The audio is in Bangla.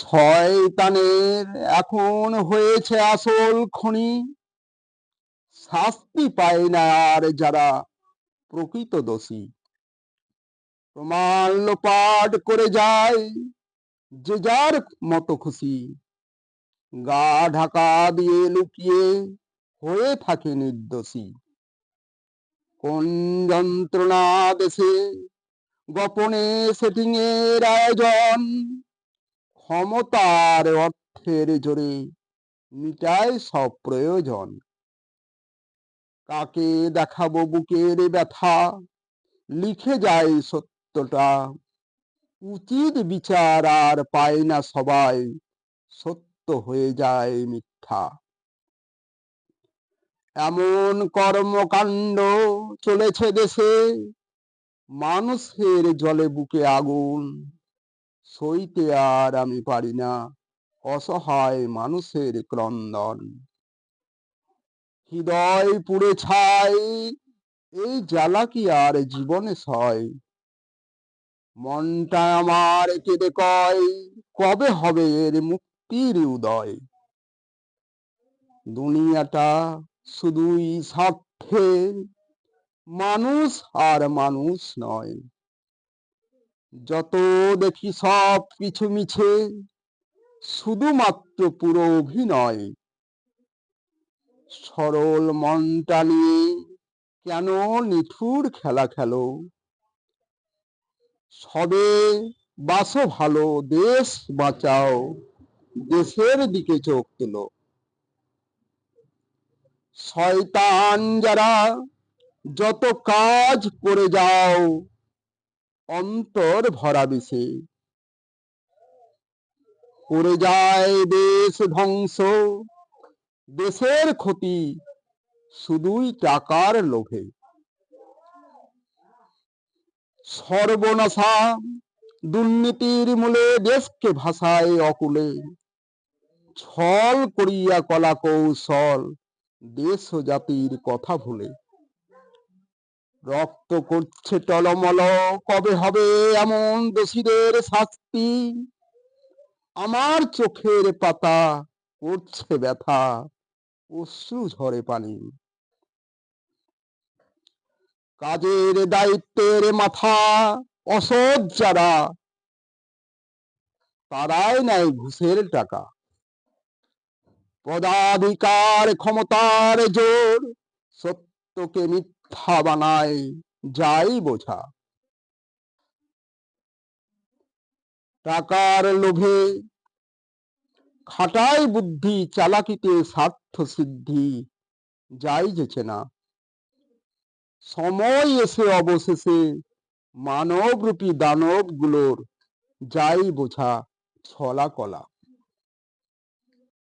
শয়তানের এখন হয়েছে আসল খনি, শাস্তি পায় না আর যারা প্রকৃত দোষী। প্রমাণ লোপাট করে যায় যে যার মতো খুশি, গা ঢাকা দিয়ে লুকিয়ে হয়ে থাকে নির্দোষী। কোন যন্ত্রণা দেশে গোপনে সেটিং এর আয়োজন, ক্ষমতার অর্থের জোরে মিটায় সব প্রয়োজন। কাকে দেখাবো বুকের ব্যথা, লিখে যায় সত্যটা, উচিত বিচার আর পায় না সবাই, সত্য হয়ে যায় মিথ্যা। এমন কর্মকাণ্ড চলেছে দেশে, মানুষের জলে বুকে আগুন, সইতে আর আমি পারি না অসহায় মানুষের ক্রন্দন। হৃদয় পুড়ে ছাই, এই জ্বালা কি আর জীবনে সয়? মনটা আমার কেঁদে কয়, কবে হবে এর মুক্তির উদয়? দুনিয়াটা শুধুই স্বার্থের, মানুষ আর মানুষ নয়। যত দেখি সব কিছু মিছে, শুধুমাত্র পুরো অভিনয়। সরল মনটা নিয়ে কেন নিঠুর খেলা খেলো? সবে বাসো ভালো, দেশ বাঁচাও, দেশের দিকে চোখ তোলো। শয়তান যারা যত কাজ করে যাও, অন্তর ভরা বিষে করে যায় দেশ ধ্বংস, দেশের ক্ষতি শুধুই টাকার লোভে। সর্বনাশা দুর্নীতির মূলে দেশকে ভাসায় অকুলে, ছল করিয়া কলা কৌশল দেশ ও জাতির কথা ভুলে। রক্ত করছে টলমল, কবে হবে এমন দোষীদের শাস্তি? আমার চোখের পাতা করছে ব্যথা, অশ্রু ঝরে পানি। কাজের দায়িত্বের মাথা অসৎ যারা, তারাই নেয় ঘুষের টাকা। পদাধিকার ক্ষমতার জোর, সত্যকে মিথ্যা বানায় যাই বোঝা। টাকার লোভে খাটায় বুদ্ধি, চালাকিতে স্বার্থ সিদ্ধি যাই যেছে না। সময় এসে অবশেষে মানবরূপী দানব গুলোর যাই বোঝা ছলা কলা।